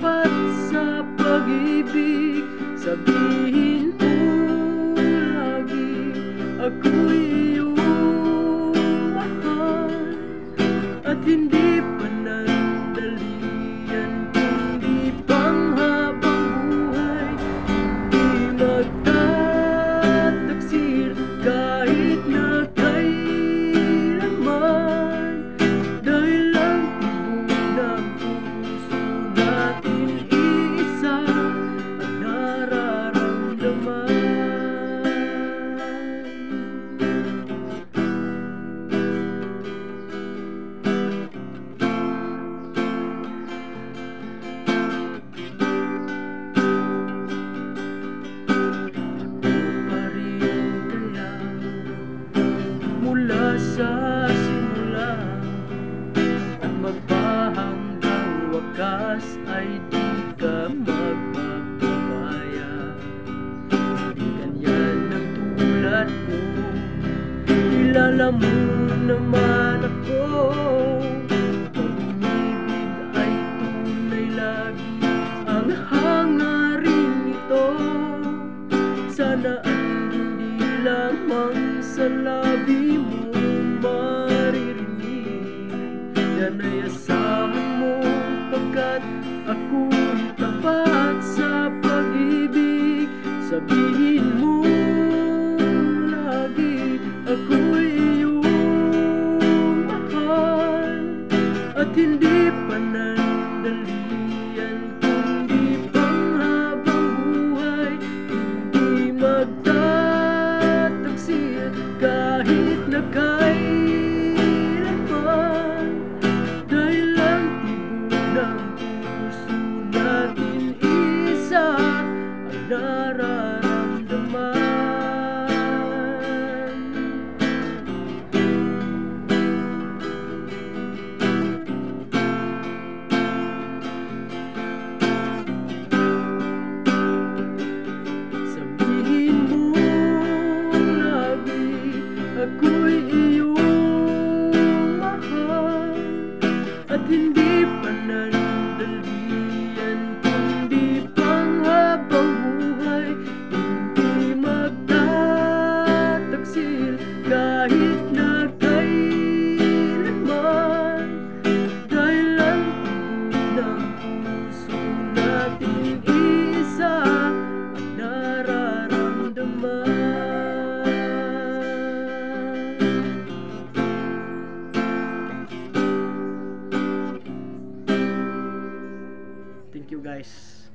tapat sa pag-ibig. Sabihin mo lagi, ako'y iyong mahal. At hindi panandalian, kundi panghabang buhay. Hindi magtataksil kahit na kailanman. Dahil lang tibok ng puso natin iisa ang nararamdaman. Mula sa simula at magpahanggang wakas ay di ka magpapabaya. Di ganyan ang tulad ko, kilala mo naman ako. Pag-ibig ay tunay lagi ang hangarin ito. Sana ay hindi lamang sa labi mo maririnig. Yan ay asahan mo, pagkat ako'y tapat sa pag-ibig. Sabihin mo lagi, ako'y iyong mahal. At hindi panandalian, kundi panghabang buhay. Hindi magtataksil kahit na kailanman. Dahil lang tibok ng puso natin isa ang nararamdaman. Sabihin mo lagi, ako'y iyong mahal. At hindi panandalian, kundi panghabang buhay. Hindi magtataksil kahit na kailanman. Dahil lang tibok ng puso natin isa ang nararamdaman. Thank you guys.